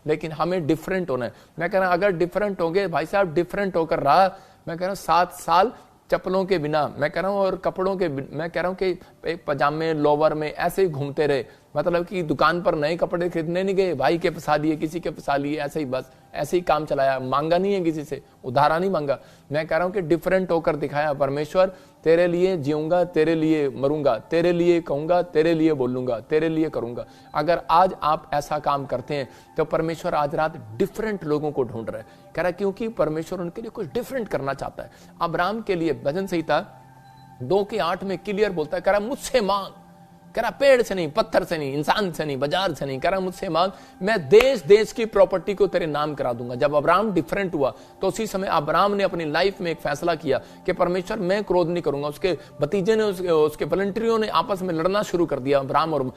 लेकिन हमें डिफरेंट होना है। मैं कह रहा हूं अगर डिफरेंट होंगे भाई साहब, डिफरेंट होकर रहा, मैं कह रहा हूं 7 साल चप्पलों के बिना, मैं कह रहा हूं, और कपड़ों के, मैं कह रहा हूं कि एक पजामे लोवर में ऐसे ही घूमते रहे, मतलब कि दुकान पर नए कपड़े खरीदने नहीं गए, भाई के फंसा लिए, किसी के फंसा लिए, ऐसे ही बस ऐसे ही काम चलाया, मांगा नहीं है किसी से, उधारा नहीं मांगा। मैं कह रहा हूं कि डिफरेंट होकर दिखाया, परमेश्वर तेरे लिए जीऊंगा, तेरे लिए मरूंगा, तेरे लिए कहूंगा, तेरे लिए बोलूंगा, तेरे लिए करूंगा। अगर आज आप ऐसा काम करते हैं तो परमेश्वर आज रात डिफरेंट लोगों को ढूंढ रहा है। कह रहा क्योंकि परमेश्वर उनके लिए कुछ डिफरेंट करना चाहता है। अब्राहम के लिए भजन संहिता 2:8 में क्लियर बोलता है, कह रहा मुझसे मांग, कह रहा पेड़ से नहीं, पत्थर से नहीं, इंसान से नहीं, बाजार से नहीं, कह रहा मुझसे मांग, मैं देश देश की प्रॉपर्टी को तेरे नाम करा दूंगा। जब अब्राहम डिफरेंट हुआ तो उसी समय अब्राहम ने अपनी लाइफ में एक फैसला किया कि परमेश्वर मैं क्रोध नहीं करूंगा। उसके भतीजे ने, उसके वॉलंटियरों ने आपस में लड़ना शुरू कर दिया, अब्राहम और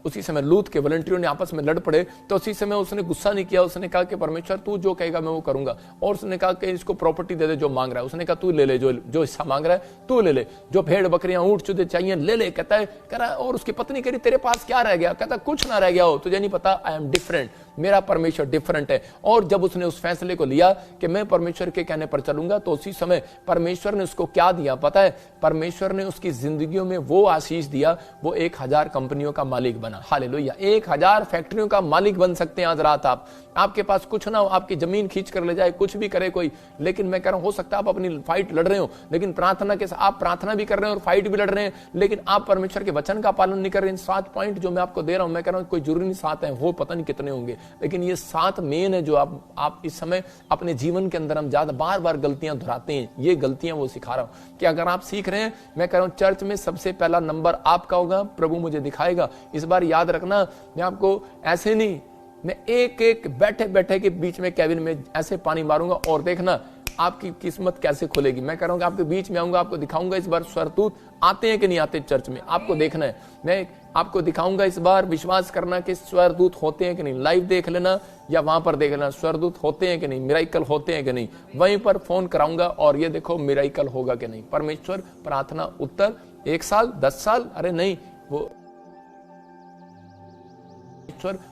उसी समय लूत के वॉलंटियरों ने आपस में लड़ पड़े, तो उसी समय उसने गुस्सा नहीं किया। उसने कहा कि परमेश्वर तू जो कहेगा मैं वो करूंगा, और उसने कहा कि इसको प्रॉपर्टी दे दे जो मांग रहा है। उसने कहा तू ले ले, जो हिस्सा मांग रहा है तू ले ले, जो भेड़ बकरियां ऊंट चूजे चाहिए ले ले, कहता है, कह रहा। और उसकी पत्नी कह रही तेरे पास क्या रह गया, कहता कुछ ना रह गया हो, तुझे नहीं पता, आई एम डिफरेंट, मेरा परमेश्वर डिफरेंट है। और जब उसने उस फैसले को लिया कि मैं परमेश्वर के कहने पर चलूंगा, तो उसी समय परमेश्वर ने उसको क्या दिया पता है, परमेश्वर ने उसकी जिंदगियों में वो आशीष दिया, वो 1000 कंपनियों का मालिक बना। हालेलुया, 1000 फैक्ट्रियों का मालिक बन सकते हैं आज रात आप। आपके पास कुछ ना हो, आपकी जमीन खींच कर ले जाए, कुछ भी करे कोई, लेकिन मैं कह रहा हूं हो सकता है आप अपनी फाइट लड़ रहे हो, लेकिन प्रार्थना के साथ आप प्रार्थना भी कर रहे हैं और फाइट भी लड़ रहे हैं, लेकिन आप परमेश्वर के वचन का पालन नहीं कर रहे हैं। 7 पॉइंट जो मैं आपको दे रहा हूं, मैं कह रहा हूं कोई जरूरी नहीं 7 है, वो पता नहीं कितने होंगे, लेकिन ये 7 मेन है जो आप इस समय अपने जीवन के अंदर हम ज्यादा बार बार गलतियां दोहराते हैं। ये गलतियां वो सिखा रहा हूं कि अगर आप सीख रहे हैं, मैं कह रहा हूं चर्च में सबसे पहला नंबर आपका होगा, प्रभु मुझे दिखाएगा। इस बार याद रखना, मैं आपको ऐसे नहीं, मैं एक बैठे बैठे के बीच में कैबिन में ऐसे पानी मारूंगा और देखना आपकी किस्मत कैसे खुलेगी। मैं कह रहा हूं कि आपके बीच में आऊंगा, आपको दिखाऊंगा इस बार स्वर्गदूत आते हैं कि नहीं आते चर्च में, आपको देखना है। मैं आपको दिखाऊंगा इस बार, विश्वास करना कि स्वर्गदूत होते हैं कि नहीं, लाइव देख लेना या वहां पर देख लेना, स्वर्गदूत होते हैं कि नहीं, मिराइकल होते हैं कि नहीं, वहीं पर फोन कराऊंगा और ये देखो मिराइकल होगा कि नहीं। परमेश्वर प्रार्थना उत्तर 1 साल 10 साल, अरे नहीं, वो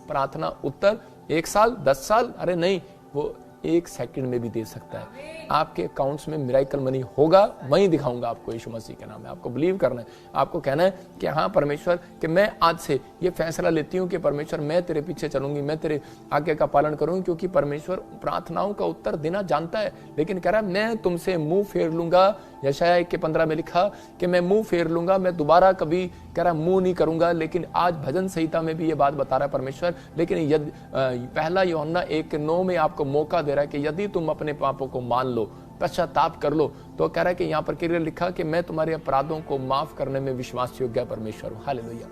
प्रार्थना उत्तर 1 साल 10 साल, अरे नहीं, वो 1 सेकंड में भी दे सकता है। आपके अकाउंट्स में मिराइकल मनी होगा, वहीं दिखाऊंगा आपको यीशु मसीह के नाम में। आपको बिलीव करना है, आपको कहना है कि हाँ परमेश्वर, कि मैं आज से ये फैसला लेती हूँ कि परमेश्वर मैं तेरे पीछे चलूंगी, मैं तेरे आज्ञा का पालन करूंगी, क्योंकि परमेश्वर प्रार्थनाओं का उत्तर देना जानता है। लेकिन कह रहा है मैं तुमसे मुंह फेर लूंगा, यशायाह 1:15 में लिखा कि मैं मुंह फेर लूंगा, मैं दोबारा कभी कह रहा मुंह नहीं करूंगा। लेकिन आज भजन संहिता में भी ये बात बता रहा है परमेश्वर, लेकिन यदि 1 यूहन्ना 1:9 में आपको मौका दे रहा है कि यदि तुम अपने पापों को मान लो, पश्चाताप कर लो, तो कह रहा है कि यहाँ पर क्लियर लिखा कि मैं तुम्हारे अपराधों को माफ करने में विश्वास योग्य परमेश्वर हूं। हालेलुया।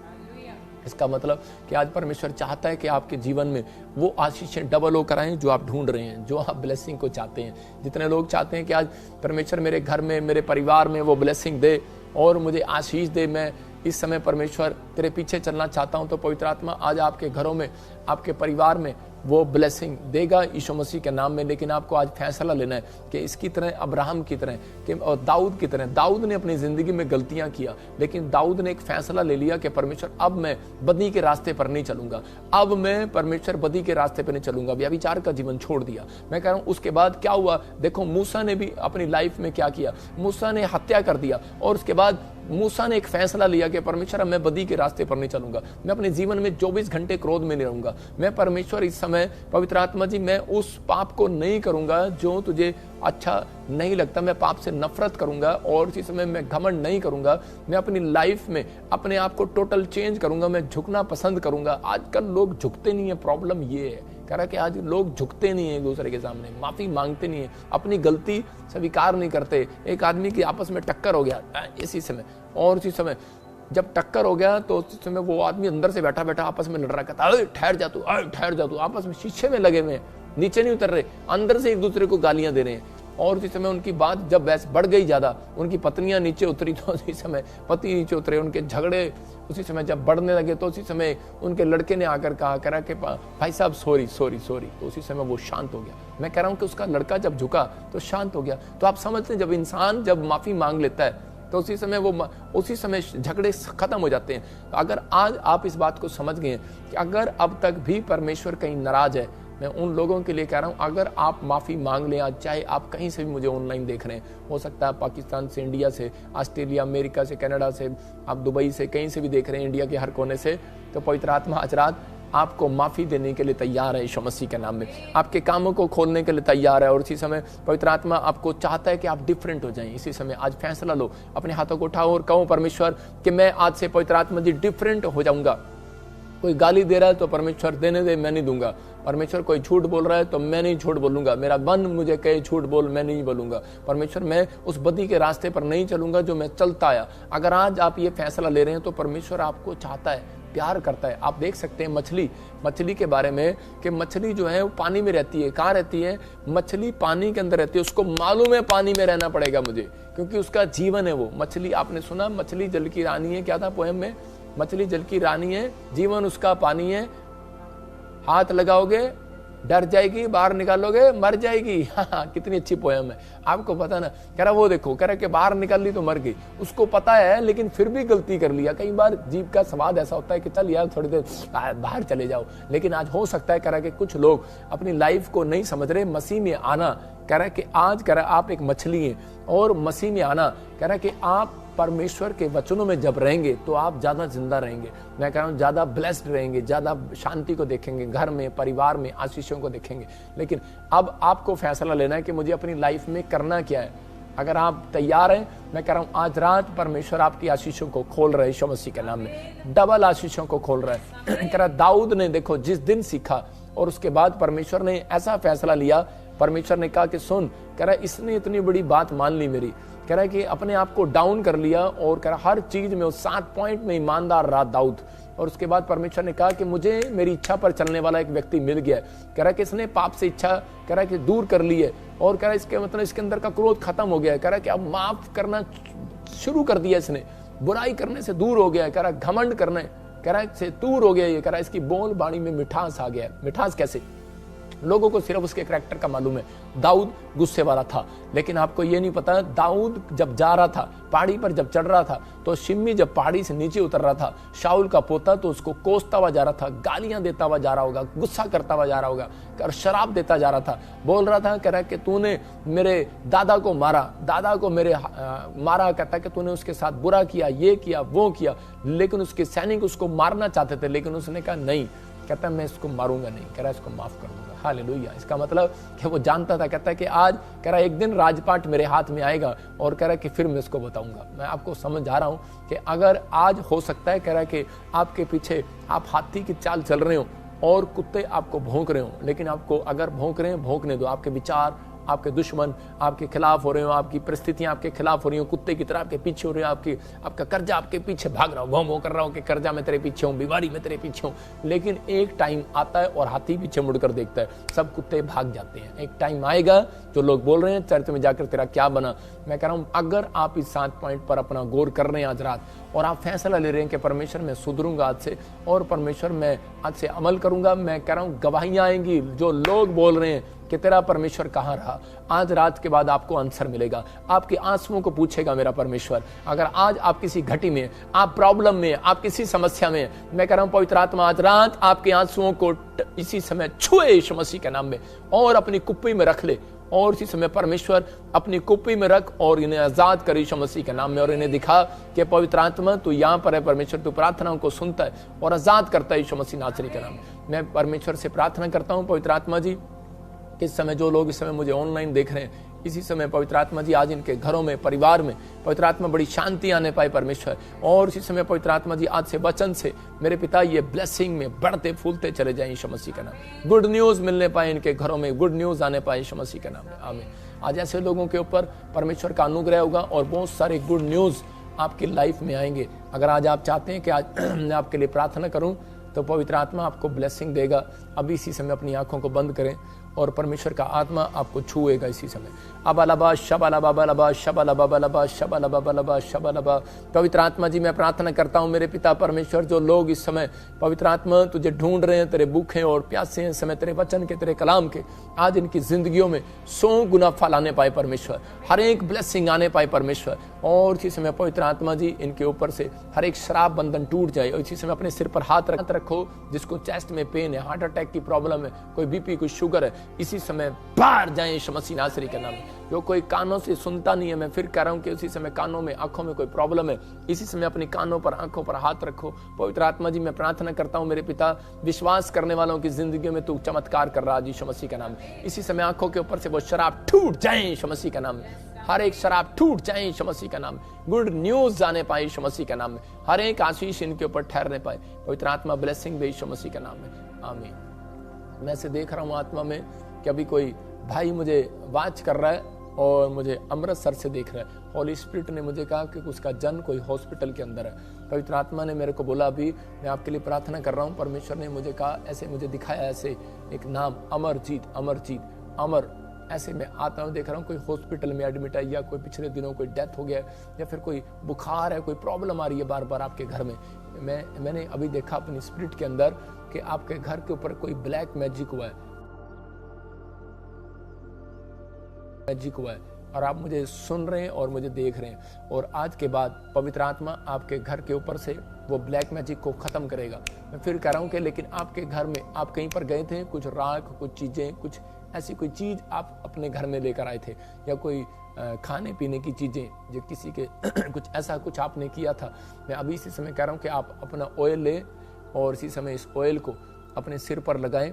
इसका मतलब कि आज परमेश्वर चाहता है कि आपके जीवन में वो आशीषें डबल होकर आएं जो आप ढूंढ रहे हैं, जो आप ब्लेसिंग को चाहते हैं। जितने लोग चाहते हैं कि आज परमेश्वर मेरे घर में, मेरे परिवार में वो ब्लेसिंग दे और मुझे आशीष दे, मैं इस समय परमेश्वर तेरे पीछे चलना चाहता हूं, तो पवित्र आत्मा आज आपके घरों में, आपके परिवार में वो ब्लेसिंग देगा यीशु मसीह के नाम में। लेकिन आपको आज फैसला लेना है कि इसकी तरह, अब्राहम की तरह कि और दाऊद की तरह, दाऊद ने अपनी जिंदगी में गलतियां किया, लेकिन दाऊद ने एक फैसला ले लिया कि परमेश्वर अब मैं बदी के रास्ते पर नहीं चलूंगा, अब मैं परमेश्वर बदी के रास्ते पर नहीं चलूंगा, व्यभिचार का जीवन छोड़ दिया। मैं कह रहा हूं उसके बाद क्या हुआ, देखो मूसा ने भी अपनी लाइफ में क्या किया, मूसा ने हत्या कर दिया, और उसके बाद मूसा ने एक फैसला लिया कि परमेश्वर मैं बदी के रास्ते पर नहीं चलूंगा, मैं अपने जीवन में 24 घंटे क्रोध में नहीं रहूंगा, मैं परमेश्वर इस समय पवित्र आत्मा जी मैं उस पाप को नहीं करूंगा जो तुझे अच्छा नहीं लगता, मैं पाप से नफरत करूंगा, और इसी समय मैं घमंड नहीं करूंगा, मैं अपनी लाइफ में अपने आप को टोटल चेंज करूंगा, मैं झुकना पसंद करूंगा। आजकल लोग झुकते नहीं है, प्रॉब्लम ये है, कह रहा है कि आज लोग झुकते नहीं है एक दूसरे के सामने, माफी मांगते नहीं है, अपनी गलती स्वीकार नहीं करते। एक आदमी की आपस में टक्कर हो गया इसी समय, और इसी समय जब टक्कर हो गया तो उस समय वो आदमी अंदर से बैठा बैठा आपस में लड़ रहा, कहता है ठहर जा तू, ठहर जा तू, आपस में शीशे में लगे हुए हैं, नीचे नहीं उतर रहे, अंदर से एक दूसरे को गालियां दे रहे हैं। और उसी समय उनकी बात जब बहस बढ़ गई ज्यादा, उनकी पत्नियां नीचे उतरी तो उसी समय पति नीचे उतरे, उनके झगड़े उसी समय जब बढ़ने लगे तो उसी समय उनके लड़के ने आकर कहा कि भाई साहब सॉरी सॉरी सॉरी, तो उसी समय वो शांत हो गया। मैं कह रहा हूं कि उसका लड़का जब झुका तो शांत हो गया। तो आप समझते हैं जब इंसान जब माफी मांग लेता है तो उसी समय झगड़े खत्म हो जाते हैं। तो अगर आज आप इस बात को समझ गए कि अगर अब तक भी परमेश्वर कहीं नाराज है, मैं उन लोगों के लिए कह रहा हूं, अगर आप माफ़ी मांग लें आज, चाहे आप कहीं से भी मुझे ऑनलाइन देख रहे हैं, हो सकता है पाकिस्तान से, इंडिया से, ऑस्ट्रेलिया, अमेरिका से, कनाडा से, आप दुबई से, कहीं से भी देख रहे हैं, इंडिया के हर कोने से, तो पवित्र आत्मा आज रात आपको माफ़ी देने के लिए तैयार है यीशु मसीह के नाम में। आपके कामों को खोलने के लिए तैयार है और इसी समय पवित्र आत्मा आपको चाहता है कि आप डिफरेंट हो जाएं। इसी समय आज फैसला लो, अपने हाथों को उठाओ और कहो परमेश्वर कि मैं आज से पवित्र आत्मा जी डिफरेंट हो जाऊंगा। कोई गाली दे रहा है तो परमेश्वर देने दे, मैं नहीं दूंगा। परमेश्वर कोई झूठ बोल रहा है तो मैं नहीं झूठ बोलूंगा। मेरा मन मुझे कहे झूठ बोल, मैं नहीं बोलूंगा। परमेश्वर मैं उस बदी के रास्ते पर नहीं चलूंगा जो मैं चलता आया। अगर आज आप ये फैसला ले रहे हैं तो परमेश्वर आपको चाहता है, प्यार करता है। आप देख सकते हैं मछली के बारे में कि मछली जो है वो पानी में रहती है। कहाँ रहती है? मछली पानी के अंदर रहती है। उसको मालूम है पानी में रहना पड़ेगा मुझे, क्योंकि उसका जीवन है वो मछली। आपने सुना मछली जल की रानी है, क्या था पोएम में? मछली जल की रानी है, जीवन उसका पानी है। हाथ लगाओगे डर जाएगी, बाहर निकालोगे मर जाएगी। हाँ, कितनी अच्छी पोएम है। आपको पता ना, कह रहा वो देखो, कह रहा कि बाहर निकाल ली तो मर गई। उसको पता है लेकिन फिर भी गलती कर लिया। कई बार जीव का स्वाद ऐसा होता है कि चल यार थोड़ी देर बाहर चले जाओ। लेकिन आज हो सकता है कह रहा कि कुछ लोग अपनी लाइफ को नहीं समझ रहे। मसीह में आना कह रहा कि आज कह रहा आप एक मछली हैं और मसीह में आना कह रहा कि आप परमेश्वर के वचनों में जब रहेंगे तो आप ज्यादा जिंदा रहेंगे। मैं कह रहा हूँ ज्यादा ब्लेस्ड रहेंगे, ज्यादा शांति को देखेंगे, घर में, परिवार में आशीषों को देखेंगे। लेकिन अब आपको फैसला लेना है कि मुझे अपनी लाइफ में करना क्या है। अगर आप तैयार हैं, मैं कह रहा हूँ आज रात परमेश्वर आपकी आशीषों को खोल रहे हैं यीशु मसीह के नाम में। डबल आशीषों को खोल रहा है। कह रहा दाऊद ने देखो जिस दिन सीखा और उसके बाद परमेश्वर ने ऐसा फैसला लिया। परमेश्वर ने कहा कि सुन, कह रहा इसने इतनी बड़ी बात मान ली मेरी, कह रहा है कि अपने आप को डाउन कर लिया और कह रहा हर चीज में उस 7 पॉइंट में ईमानदार रहा दाऊद। और उसके बाद परमेश्वर ने कहा कि मुझे मेरी इच्छा पर चलने वाला एक व्यक्ति मिल गया। कह रहा है कि इसने पाप से इच्छा कह रहा है कि दूर कर ली है और कह रहा है इसके मतलब इसके अंदर का क्रोध खत्म हो गया है। कह रहा है कि अब माफ करना शुरू कर दिया इसने, बुराई करने से दूर हो गया है। कह रहा है घमंड करने कह रहा है से दूर हो गया। ये कह रहा है इसकी बोल बाणी में मिठास आ गया। मिठास कैसे? लोगों को सिर्फ उसके करैक्टर का मालूम है। दाऊद गुस्से वाला था, लेकिन आपको ये नहीं पता दाऊद जब जा रहा था पहाड़ी पर, जब चढ़ रहा था तो शिम्मी जब पहाड़ी से नीचे उतर रहा था, शाऊल का पोता तो उसको कोसता हुआ जा रहा था, गालियां देता हुआ जा रहा होगा, गुस्सा करता हुआ जा रहा होगा, और शराब देता जा रहा था। बोल रहा था, कह रहा है कि तूने मेरे दादा को मारा, दादा को मेरे मारा। कहता है कि तूने उसके साथ बुरा किया, ये किया, वो किया। लेकिन उसके सैनिक उसको मारना चाहते थे, लेकिन उसने कहा नहीं। कहता मैं इसको मारूंगा नहीं, कह रहा इसको माफ कर दूंगा। हालेलुया। इसका मतलब कि वो जानता था। कहता है कि आज कह रहा एक दिन राजपाट मेरे हाथ में आएगा और कह रहा है कि फिर मैं इसको बताऊंगा। मैं आपको समझ आ रहा हूं कि अगर आज हो सकता है, कह रहा है कि आपके पीछे आप हाथी की चाल चल रहे हो और कुत्ते आपको भौंक रहे हो, लेकिन आपको अगर भौंक रहे हैं भौंकने दो। आपके विचार, आपके दुश्मन आपके खिलाफ हो रहे हो, आपकी परिस्थितियां आपके खिलाफ हो रही हो, कुत्ते की तरह आपके पीछे हो रहे हो, आपका कर्जा आपके पीछे भाग रहा हो, भौं भौं कर रहा हो कि कर्जा में तेरे पीछे हूं, बीमारी में तेरे पीछे हूं। लेकिन एक टाइम आता है और हाथी पीछे मुड़कर देखता है, सब कुत्ते भाग जाते हैं। एक टाइम आएगा जो लोग बोल रहे हैं चर्च में जाकर तेरा क्या बना। मैं कह रहा हूं अगर आप इस 7 पॉइंट पर अपना गौर कर रहे हैं आज रात और आप फैसला ले रहे हैं कि परमेश्वर मैं सुधरूंगा आज से और परमेश्वर मैं आज से अमल करूंगा, मैं कह रहा हूं गवाहियां आएंगी। जो लोग बोल रहे हैं कि तेरा परमेश्वर कहाँ रहा, आज रात के बाद आपको आंसर मिलेगा। आपके आंसुओं को पूछेगा मेरा परमेश्वर। अगर आज आप किसी घटी में, आप प्रॉब्लम में, आप किसी समस्या में, मैं कह रहा हूं पवित्र आत्मा आज रात आपके आंसुओं को इसी समय छुए यीशु मसीह के नाम में और अपनी कुप्पी में रख ले। और इसी समय परमेश्वर अपनी कुप्पी में रख और इन्हें आजाद कर यीशु मसीह के नाम में, और इन्हें दिखा कि पवित्र आत्मा तू यहाँ पर है। परमेश्वर तू प्रार्थनाओं को सुनता है और आजाद करता है यीशु मसीह नासरी के नाम में। मैं परमेश्वर से प्रार्थना करता हूँ पवित्र आत्मा जी, इस समय जो लोग इस समय मुझे ऑनलाइन देख रहे हैं, इसी समय पवित्र आत्मा जी आज इनके घरों में, परिवार में पवित्र आत्मा बड़ी शांति आने पाए परमेश्वर। और इसी समय पवित्र आत्मा जी आज से वचन से मेरे पिता ये ब्लेसिंग में बढ़ते फूलते चले जाएं यीशु मसीह का नाम। गुड न्यूज मिलने पाए इनके घरों में, गुड न्यूज आने पाए यीशु मसीह का नाम में, आमीन। आज ऐसे लोगों के ऊपर परमेश्वर का अनुग्रह होगा और बहुत सारे गुड न्यूज आपकी लाइफ में आएंगे। अगर आज आप चाहते हैं कि आज मैं आपके लिए प्रार्थना करूं तो पवित्र आत्मा आपको ब्लेसिंग देगा, अभी इसी समय अपनी आंखों को बंद करें और परमेश्वर का आत्मा आपको छुएगा इसी समय। अबालबा शबालबा बलबा शबालबा बलबा शबालबा बलबा शबालबा। पवित्र आत्मा जी, मैं प्रार्थना करता हूँ मेरे पिता परमेश्वर, जो लोग इस समय पवित्र आत्मा तुझे ढूंढ रहे हैं, तेरे भूखे और प्यासे हैं समय तेरे वचन के, तेरे कलाम के, आज इनकी जिंदगियों में 100 गुना फल आने पाए परमेश्वर, हर एक ब्लेसिंग आने पाए परमेश्वर। और इसी समय पवित्र आत्मा जी इनके ऊपर से हर एक शराब बंधन टूट जाए। और इसी समय अपने सिर पर हाथ रखो, जिसको चेस्ट में पेन है, हार्ट अटैक की प्रॉब्लम है, कोई बीपी, कोई शुगर है, इसी समय बाहर जाए यीशु मसीह नासरी के नाम में। जो कोई कानों से सुनता नहीं है, मैं फिर कह रहा हूं कि उसी समय कानों में, आंखों में कोई प्रॉब्लम है, इसी समय अपनी कानों पर, आंखों पर हाथ रखो। पवित्र आत्मा जी, मैं प्रार्थना करता हूं मेरे पिता, विश्वास करने वालों की जिंदगी में तू चमत्कार कर रहा है यीशु मसीह के नाम में। इसी समय आंखों के ऊपर से वो शराब टूट जाए यीशु मसीह के नाम में, हर एक शराब टूट जाए यीशु मसीह का नाम में। गुड न्यूज जाने पाए यीशु मसीह के नाम में, हर एक आशीष इनके ऊपर ठहरने पाए। पवित्र आत्मा ब्लेसिंग दे यीशु मसीह के नाम में, आमीन। मैं से देख रहा हूं आत्मा में कि अभी कोई भाई मुझे वाच कर रहा है और मुझे अमृतसर से देख रहा है। होली स्पिरिट ने मुझे कहा कि उसका जन कोई हॉस्पिटल के अंदर है। पवित्र आत्मा ने मेरे को बोला अभी मैं आपके लिए प्रार्थना कर रहा हूँ। परमेश्वर ने मुझे कहा, ऐसे मुझे दिखाया, ऐसे एक नाम अमरजीत, अमरजीत, अमर, ऐसे मैं आता हूँ, देख रहा हूँ कोई हॉस्पिटल में एडमिट है, या कोई पिछले दिनों कोई डेथ हो गया है, या फिर कोई बुखार है, कोई प्रॉब्लम आ रही है बार बार आपके घर में। मैंने अभी देखा अपनी स्पिरिट के अंदर कि आपके घर के ऊपर कोई ब्लैक मैजिक हुआ है, और आप मुझे सुन रहे हैं और मुझे देख रहे हैं। और आज के बाद पवित्र आत्मा आपके घर के ऊपर से वो ब्लैक मैजिक को खत्म करेगा। मैं फिर कह रहा हूँ कि लेकिन आपके घर में आप कहीं पर गए थे, कुछ राख, कुछ चीजें, कुछ ऐसी कोई चीज आप अपने घर में लेकर आए थे, या कोई खाने पीने की चीजें जो किसी के कुछ ऐसा कुछ आपने किया था। मैं अभी इसी समय कह रहा हूँ कि आप अपना ऑयल ले और इसी समय इस ऑयल को अपने सिर पर लगाएं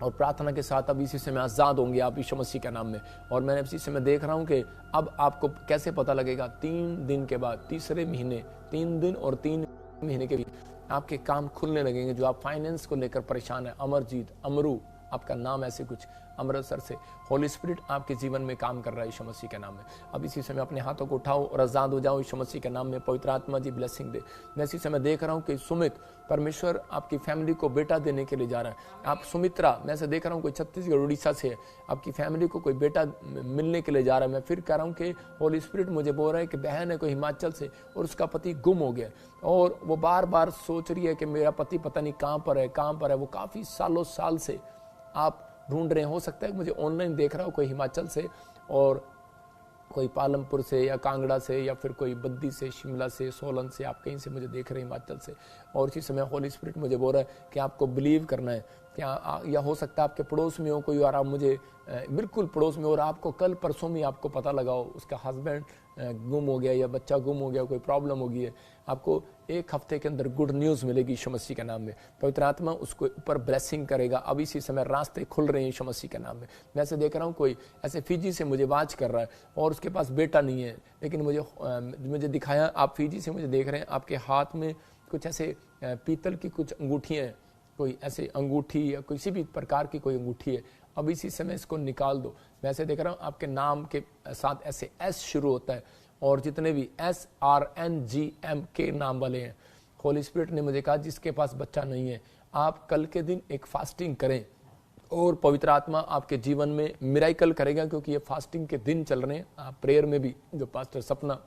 और प्रार्थना के साथ अब इसी समय आजाद होंगे आप यीशु मसीह के नाम में। और मैंने इसी समय देख रहा हूं कि अब आपको कैसे पता लगेगा, 3 दिन के बाद, तीसरे महीने, 3 दिन और 3 महीने के बीच आपके काम खुलने लगेंगे। जो आप फाइनेंस को लेकर परेशान है, अमरजीत, अमरू आपका नाम, ऐसे कुछ अमृतसर से होली स्पिरिट आपके जीवन में काम कर रहा है यीशु मसीह के नाम में। अब इसी समय अपने हाथों को उठाओ और आजाद हो जाओ यीशु मसीह के नाम में। पवित्र आत्मा जी ब्लेसिंग दे। मैं इसी समय देख रहा हूँ कि सुमित, परमेश्वर आपकी फैमिली को बेटा देने के लिए जा रहा है। आप सुमित्रा, मैं से देख रहा हूँ कोई छत्तीसगढ़ उड़ीसा से है, आपकी फैमिली को कोई बेटा मिलने के लिए जा रहा है। मैं फिर कह रहा हूँ कि होली स्पिरिट मुझे बोल रहा है कि बहन है कोई हिमाचल से और उसका पति गुम हो गया, और वो बार बार सोच रही है कि मेरा पति पता नहीं कहाँ पर है, कहाँ पर है। वो काफी साल से आप ढूंढ रहे हैं। हो सकता है मुझे ऑनलाइन देख रहा हो कोई हिमाचल से, और कोई पालमपुर से या कांगड़ा से, या फिर कोई बद्दी से, शिमला से, सोलन से, आप कहीं से मुझे देख रहे हैं हिमाचल से। और इसी समय होली स्पिरिट मुझे बोल रहा है कि आपको बिलीव करना है। क्या या हो सकता है आपके पड़ोस में हो कोई, और आप मुझे बिल्कुल पड़ोस में, और आपको कल परसों में आपको पता लगा हो उसका हस्बैंड गुम हो गया या बच्चा गुम हो गया, कोई प्रॉब्लम हो गई है। आपको 1 हफ्ते के अंदर गुड न्यूज़ मिलेगी यीशु मसीह के नाम में। पवित्र आत्मा उसको ऊपर ब्लेसिंग करेगा। अब इसी समय रास्ते खुल रहे हैं यीशु मसीह के नाम में। मैं ऐसे देख रहा हूँ कोई ऐसे फिजी से मुझे वाच कर रहा है और उसके पास बेटा नहीं है, लेकिन मुझे दिखाया, आप फिजी से मुझे देख रहे हैं, आपके हाथ में कुछ ऐसे पीतल की कुछ अंगूठियाँ हैं, कोई ऐसे अंगूठी या किसी भी प्रकार की कोई अंगूठी है। अब इसी समय इसको निकाल दो। मैं ऐसे देख रहा हूँ आपके नाम के साथ ऐसे एस शुरू होता है, और जितने भी SRNGM नाम वाले हैं, होली स्पिरिट ने मुझे कहा जिसके पास बच्चा नहीं है, आप कल के दिन एक फास्टिंग करें और पवित्र आत्मा आपके जीवन में मिराइकल करेगा, क्योंकि ये फास्टिंग के दिन चल रहे हैं। आप प्रेयर में भी, जो पास्टर सपना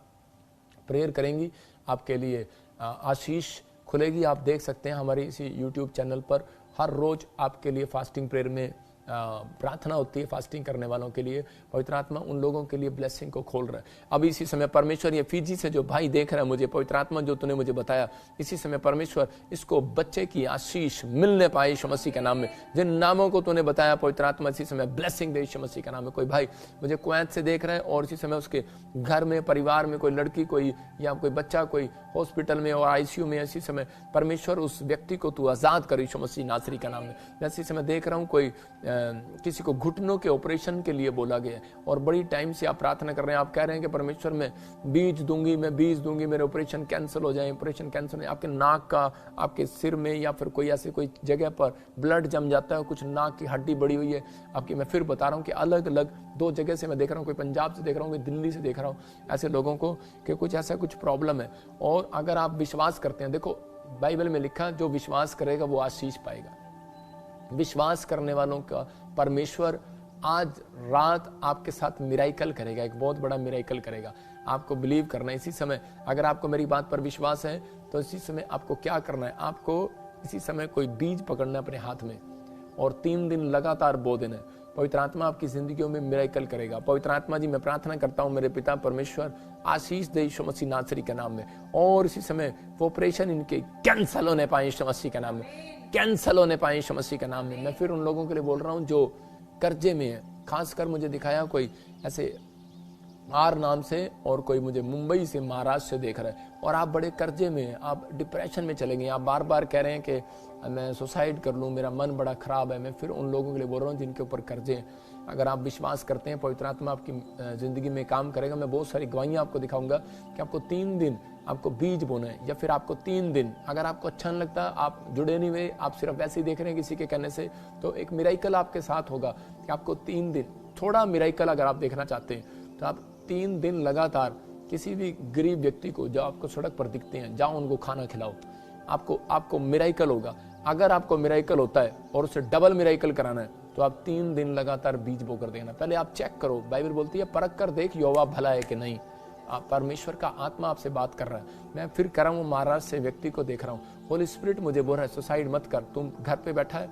प्रेयर करेंगी, आपके लिए आशीष खुलेगी। आप देख सकते हैं हमारे इसी YouTube चैनल पर हर रोज आपके लिए फास्टिंग प्रेयर में प्रार्थना होती है फास्टिंग करने वालों के लिए। पवित्र आत्मा उन लोगों के लिए ब्लेसिंग को खोल रहा है। अब इसी समय परमेश्वर, ये फिजी से जो भाई देख रहा है मुझे, पवित्र आत्मा जो तूने मुझे बताया, इसी समय परमेश्वर इसको बच्चे की आशीष मिलने पाए यीशु मसीह के नाम में। जिन नामों को तूने बताया पवित्र आत्मा, इसी समय ब्लेसिंग दे यीशु मसीह के नाम में। कोई भाई मुझे कुवैत से देख रहा है और इसी समय उसके घर में, परिवार में कोई लड़की, कोई या कोई बच्चा, कोई हॉस्पिटल में और ICU में, इसी समय परमेश्वर उस व्यक्ति को तू आजाद कर यीशु मसीह नासरी का नाम में। मैं इसी समय देख रहा हूँ कोई किसी को घुटनों के ऑपरेशन के लिए बोला गया है और बड़ी टाइम से आप प्रार्थना कर रहे हैं। आप कह रहे हैं कि परमेश्वर मैं बीज दूंगी, मेरे ऑपरेशन कैंसिल हो जाए, ऑपरेशन कैंसिल हो जाए। आपके नाक का, आपके सिर में या फिर कोई ऐसे कोई जगह पर ब्लड जम जाता है, कुछ नाक की हड्डी बड़ी हुई है आपकी। मैं फिर बता रहा हूँ कि अलग अलग 2 जगह से मैं देख रहा हूँ, कोई पंजाब से देख रहा हूँ, कोई दिल्ली से देख रहा हूँ, ऐसे लोगों को कि कुछ ऐसा कुछ प्रॉब्लम है। और अगर आप विश्वास करते हैं, देखो बाइबल में लिखा जो विश्वास करेगा वो आशीष पाएगा। विश्वास करने वालों का परमेश्वर आज रात आपके साथ मिराइकल करेगा, एक बहुत बड़ा मिराइकल करेगा। आपको बिलीव करना है इसी समय। अगर आपको मेरी बात पर विश्वास है तो इसी समय आपको क्या करना है, आपको इसी समय कोई बीज पकड़ना है अपने हाथ में और 3 दिन लगातार बो देना है। पवित्र आत्मा आपकी जिंदगियों में मिराइकल करेगा। पवित्र आत्मा जी, मैं प्रार्थना करता हूँ मेरे पिता परमेश्वर, आशीष दे यीशु मसीह नासरी के नाम में। और इसी समय वो ऑपरेशन इनके कैंसल होने पाए यीशु मसीह के नाम में, कैंसल होने पाए यीशु मसीह के नाम में। मैं फिर उन लोगों के लिए बोल रहा हूँ जो कर्जे में है, खासकर मुझे दिखाया कोई ऐसे आर नाम से और कोई मुझे मुंबई से, महाराष्ट्र से देख रहा है और आप बड़े कर्जे में हैं, आप डिप्रेशन में चले गए, आप बार बार कह रहे हैं कि मैं सुसाइड कर लूँ, मेरा मन बड़ा खराब है। मैं फिर उन लोगों के लिए बोल रहा हूँ जिनके ऊपर कर्जे हैं। अगर आप विश्वास करते हैं पवित्र आत्मा आपकी ज़िंदगी में काम करेगा। मैं बहुत सारी गवाहियाँ आपको दिखाऊंगा कि आपको 3 दिन आपको बीज बोना है, या फिर आपको 3 दिन, अगर आपको अच्छा नहीं लगता, आप जुड़े नहीं हुए, आप सिर्फ वैसे ही देख रहे हैं किसी के कहने से, तो एक मिराइकल आपके साथ होगा कि आपको 3 दिन, थोड़ा मिराइकल अगर आप देखना चाहते हैं तो आप 3 दिन लगातार किसी भी गरीब व्यक्ति को जो आपको सड़क पर दिखते हैं, जाओ उनको खाना खिलाओ। आपको मिराइकल होगा। अगर आपको मिराइकल होता है और उससे डबल मिराइकल कराना है तो आप 3 दिन लगातार बीज बो कर देना। पहले आप चेक करो, बाइबल बोलती है परख कर देख यहोवा भला है कि नहीं। परमेश्वर का आत्मा आपसे बात कर रहा है। मैं फिर कर रहा हूँ, महाराष्ट्र से व्यक्ति को देख रहा हूँ, होली स्पिरिट मुझे बोल रहा है सुसाइड मत कर, तुम घर पे बैठा है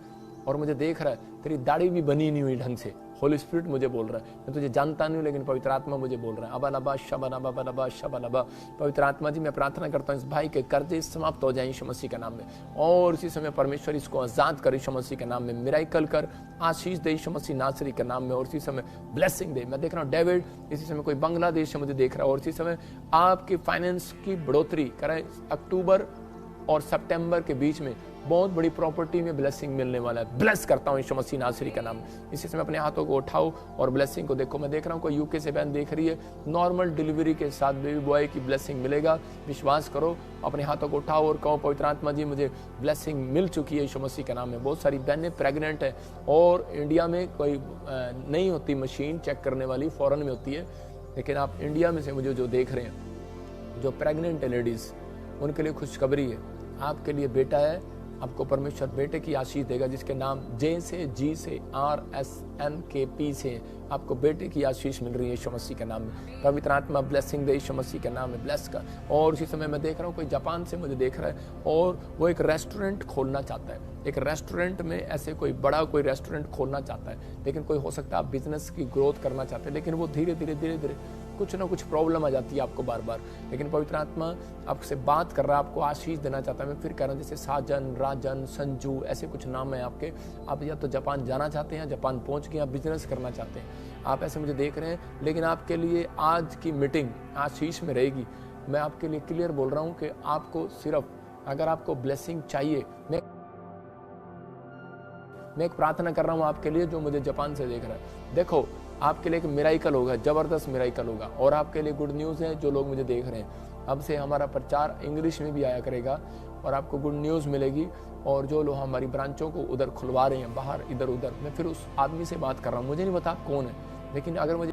और मुझे देख रहा है, तेरी दाढ़ी भी बनी नहीं हुई ढंग से। होली स्पिरिट मुझे बोल रहा है, मैं तुझे जानता नहीं हूँ लेकिन पवित्र आत्मा मुझे बोल रहा है। अबा शबा शबा। पवित्र आत्मा जी, मैं प्रार्थना करता हूँ इस भाई के कर्जे समाप्त हो जाए यीशु मसीह के नाम में, और इसी समय परमेश्वर इसको आजाद कर यीशु मसीह के नाम में, मिराइकल कर, आशीष दे यीशु मसीह नासरी के नाम में, और इसी समय ब्लेसिंग दे। मैं देख रहा हूँ डेविड इसी समय कोई बांग्लादेश से मुझे देख रहा है, और इसी समय आपकी फाइनेंस की बढ़ोतरी करें। अक्टूबर और सितंबर के बीच में बहुत बड़ी प्रॉपर्टी में ब्लेसिंग मिलने वाला है। ब्लेस करता हूँ यीशु मसीह नासरी का नाम। इसी समय अपने हाथों को उठाओ और ब्लेसिंग को देखो। मैं देख रहा हूँ कोई यूके से बहन देख रही है, नॉर्मल डिलीवरी के साथ बेबी बॉय की ब्लेसिंग मिलेगा। विश्वास करो, अपने हाथों को उठाओ और कहो पवित्र आत्मा जी मुझे ब्लेसिंग मिल चुकी है यीशु मसीह के नाम में। बहुत सारी बहनें प्रेग्नेंट है और इंडिया में कोई नहीं होती मशीन चेक करने वाली, फॉरेन में होती है, लेकिन आप इंडिया में से मुझे जो देख रहे हैं, जो प्रेग्नेंट है लेडीज, उनके लिए खुशखबरी है। आपके लिए बेटा है, आपको परमेश्वर बेटे की आशीष देगा जिसके नाम जे से, जी से, RSNKP से आपको बेटे की आशीष मिल रही है यीशु मसीह के नाम में। पवित्र आत्मा ब्लेसिंग दे यीशु मसीह के नाम में, ब्लेस कर। और उसी समय मैं देख रहा हूँ कोई जापान से मुझे देख रहा है और वो एक रेस्टोरेंट खोलना चाहता है। एक रेस्टोरेंट में ऐसे कोई बड़ा कोई रेस्टोरेंट खोलना चाहता है, लेकिन कोई हो सकता है आप बिजनेस की ग्रोथ करना चाहते हैं, लेकिन वो धीरे धीरे कुछ ना कुछ प्रॉब्लम आ जाती है आपको बार बार। लेकिन पवित्र आत्मा आपसे बात कर रहा है, आपको आशीष देना चाहता है। मैं फिर कह रहा हूँ जैसे साजन, राजन, संजू, ऐसे कुछ नाम है आपके। आप या तो जापान जाना चाहते हैं, जापान पहुंच के आप बिजनेस करना चाहते हैं, आप ऐसे मुझे देख रहे हैं। लेकिन आपके लिए आज की मीटिंग आशीष में रहेगी। मैं आपके लिए क्लियर बोल रहा हूँ कि आपको सिर्फ अगर आपको ब्लेसिंग चाहिए, मैं एक प्रार्थना कर रहा हूँ आपके लिए जो मुझे जापान से देख रहा है। देखो आपके लिए एक मिराइकल होगा, जबरदस्त मिराइकल होगा। और आपके लिए गुड न्यूज़ है जो लोग मुझे देख रहे हैं, अब से हमारा प्रचार इंग्लिश में भी आया करेगा और आपको गुड न्यूज़ मिलेगी। और जो लोग हमारी ब्रांचों को उधर खुलवा रहे हैं बाहर इधर उधर, मैं फिर उस आदमी से बात कर रहा हूँ, मुझे नहीं पता आप कौन है, लेकिन अगर मुझे